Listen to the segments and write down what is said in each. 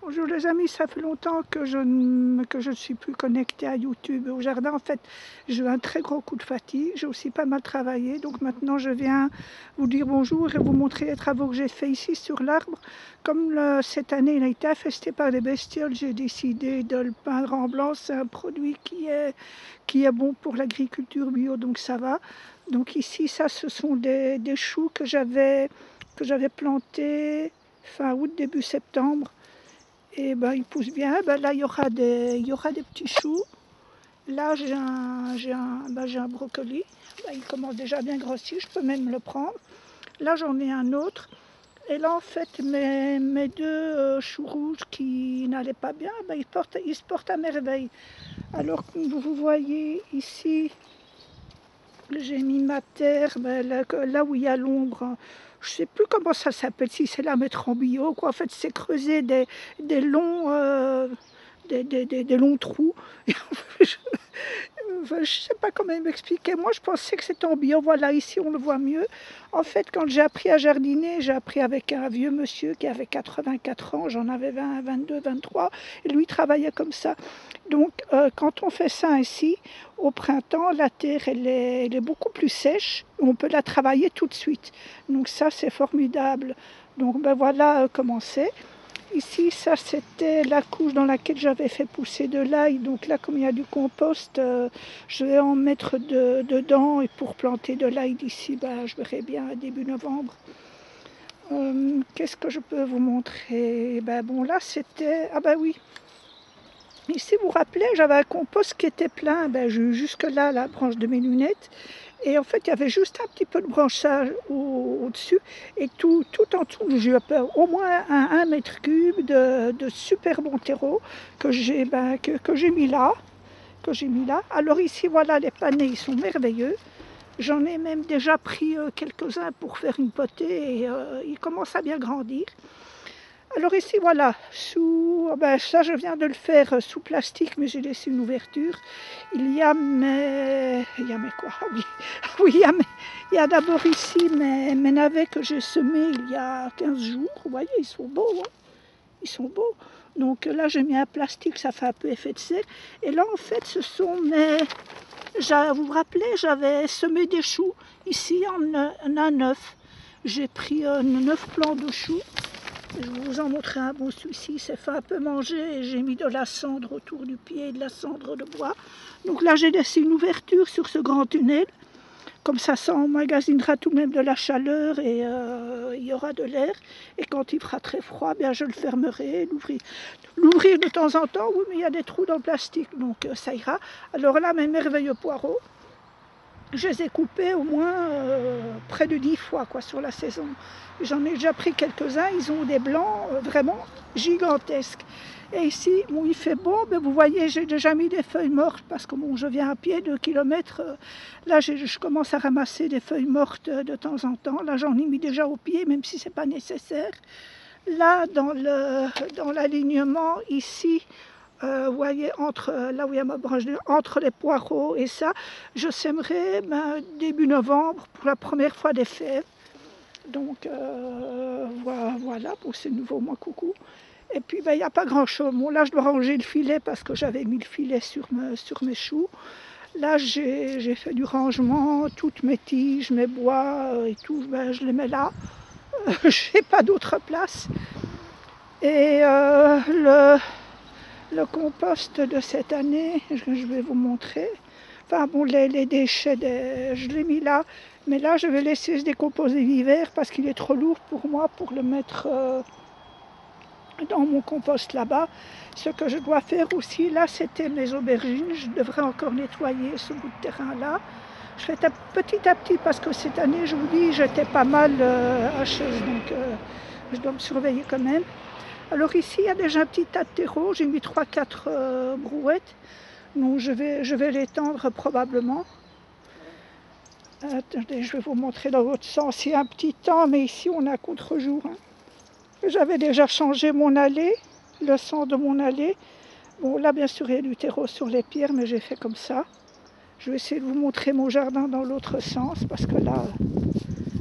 Bonjour les amis, ça fait longtemps que je ne suis plus connectée à YouTube et au jardin. En fait, j'ai eu un très gros coup de fatigue, j'ai aussi pas mal travaillé. Donc maintenant, je viens vous dire bonjour et vous montrer les travaux que j'ai fait ici sur l'arbre. Comme cette année, il a été infesté par des bestioles, j'ai décidé de le peindre en blanc. C'est un produit qui est bon pour l'agriculture bio, donc ça va. Donc ici, ça, ce sont des choux que j'avais plantés fin août, début septembre. Et ben, il pousse bien. Ben, là, il y aura des petits choux. Là, j'ai un brocoli. Ben, il commence déjà à bien grossir. Je peux même le prendre. Là, j'en ai un autre. Et là, en fait, mes deux choux rouges qui n'allaient pas bien, ben, ils se portent à merveille. Alors, comme vous voyez ici, j'ai mis ma terre ben, là où il y a l'ombre. Je ne sais plus comment ça s'appelle, si c'est la mettre en bio. Quoi. En fait, c'est creuser des longs, des longs trous. Je ne sais pas comment m'expliquer. Moi, je pensais que c'était en bio. Voilà, ici, on le voit mieux. En fait, quand j'ai appris à jardiner, j'ai appris avec un vieux monsieur qui avait 84 ans. J'en avais 20, 22, 23. Et lui, il travaillait comme ça. Donc, quand on fait ça ainsi, au printemps, la terre, elle est beaucoup plus sèche. On peut la travailler tout de suite. Donc ça, c'est formidable. Donc, ben voilà comment c'est. Ici, ça, c'était la couche dans laquelle j'avais fait pousser de l'ail. Donc là, comme il y a du compost, je vais en mettre dedans. Et pour planter de l'ail d'ici, ben, je verrai bien début novembre. Qu'est-ce que je peux vous montrer? Ben bon, là, c'était... Ah ben oui. Ici, vous vous rappelez, j'avais un compost qui était plein. Ben, jusque là, la branche de mes lunettes. Et en fait, il y avait juste un petit peu de branchage au-dessus. Et tout en dessous, j'ai eu au moins un mètre cube de super bon terreau que j'ai mis là. Alors ici, voilà, les panais, ils sont merveilleux. J'en ai même déjà pris quelques-uns pour faire une potée et ils commencent à bien grandir. Alors ici, voilà, ça je viens de le faire sous plastique, mais j'ai laissé une ouverture. Il y a mes quoi? Ah oui, oui, il y a d'abord ici mes navets que j'ai semés il y a 15 jours. Vous voyez, ils sont beaux, hein, ils sont beaux. Donc là, j'ai mis un plastique, ça fait un peu effet de serre. Et là, en fait, ce sont vous vous rappelez, j'avais semé des choux ici en 9. J'ai pris 9 plants de choux. Je vais vous en montrer un. Bon, celui-ci s'est fait un peu manger et j'ai mis de la cendre autour du pied, de la cendre de bois. Donc là, j'ai laissé une ouverture sur ce grand tunnel. Comme ça emmagasinera tout de même de la chaleur et il y aura de l'air. Et quand il fera très froid, bien, je le fermerai. L'ouvrir de temps en temps, oui, mais il y a des trous dans le plastique, donc ça ira. Alors là, mes merveilleux poireaux, je les ai coupés au moins près de 10 fois quoi, sur la saison. J'en ai déjà pris quelques-uns, ils ont des blancs vraiment gigantesques. Et ici, bon, il fait beau, mais vous voyez, j'ai déjà mis des feuilles mortes parce que bon, je viens à pied, 2 kilomètres. Là, je commence à ramasser des feuilles mortes de temps en temps. Là, j'en ai mis déjà au pied, même si ce n'est pas nécessaire. Là, dans l'alignement, ici, vous voyez, là où il y a ma branche, entre les poireaux et ça, je sèmerai début novembre pour la première fois des fèves. Donc voilà, pour ces nouveaux mois, coucou. Et puis il n'y a pas grand chose. Bon, là je dois ranger le filet parce que j'avais mis le filet sur mes choux. Là j'ai fait du rangement, toutes mes tiges, mes bois et tout, je les mets là. Je n'ai pas d'autre place. Et le compost de cette année, je vais vous montrer. Enfin bon, les déchets, je l'ai mis là. Mais là, je vais laisser se décomposer l'hiver parce qu'il est trop lourd pour moi pour le mettre dans mon compost là-bas. Ce que je dois faire aussi, là, c'était mes aubergines. Je devrais encore nettoyer ce bout de terrain-là. Je fais petit à petit parce que cette année, je vous dis, j'étais pas mal hacheuse. Donc, je dois me surveiller quand même. Alors ici, il y a déjà un petit tas de terreau. J'ai mis 3-4 brouettes. Donc, je vais l'étendre probablement. Attendez, je vais vous montrer dans l'autre sens. Il y a un petit temps, mais ici on est à contre-jour. Hein. J'avais déjà changé mon allée, le sens de mon allée. Bon, là bien sûr il y a du terreau sur les pierres, mais j'ai fait comme ça. Je vais essayer de vous montrer mon jardin dans l'autre sens, parce que là,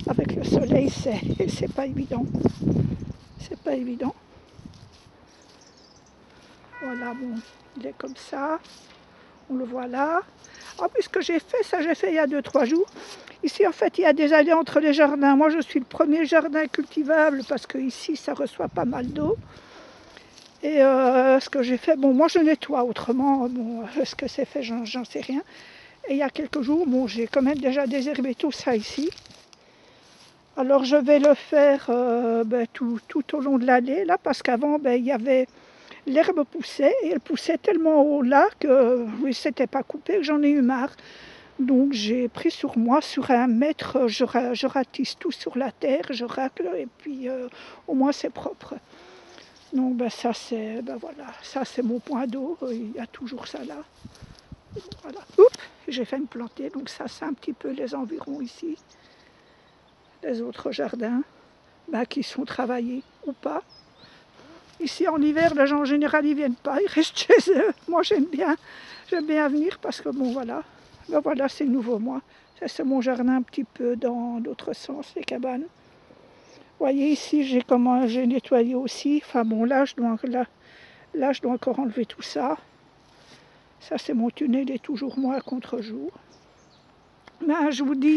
avec le soleil, c'est pas évident. C'est pas évident. Voilà, bon, il est comme ça. On le voit là. En plus, ce que j'ai fait, ça j'ai fait il y a 2-3 jours. Ici, en fait, il y a des allées entre les jardins. Moi, je suis le premier jardin cultivable parce que ici, ça reçoit pas mal d'eau. Et ce que j'ai fait, bon, moi, je nettoie. Autrement, bon, ce que c'est fait, j'en sais rien. Et il y a quelques jours, bon, j'ai quand même déjà désherbé tout ça ici. Alors, je vais le faire tout au long de l'année, là, parce qu'avant, il y avait... L'herbe poussait, et elle poussait tellement haut là que oui, c'était pas coupé, que j'en ai eu marre. Donc j'ai pris sur moi, sur 1 mètre, je ratisse tout sur la terre, je racle, et puis au moins c'est propre. Donc ça c'est voilà, ça c'est mon point d'eau, il y a toujours ça là. Voilà. Oups, j'ai fait me planter, donc ça c'est un petit peu les environs ici. Les autres jardins qui sont travaillés ou pas. Ici en hiver, les gens en général ils viennent pas, ils restent chez eux. Moi j'aime bien venir parce que bon voilà, voilà c'est nouveau moi. Ça c'est mon jardin un petit peu dans l'autre sens, les cabanes. Vous voyez ici j'ai nettoyé aussi. Enfin bon là je dois encore enlever tout ça. Ça c'est mon tunnel, il est toujours moi à contre-jour. Mais je vous dis.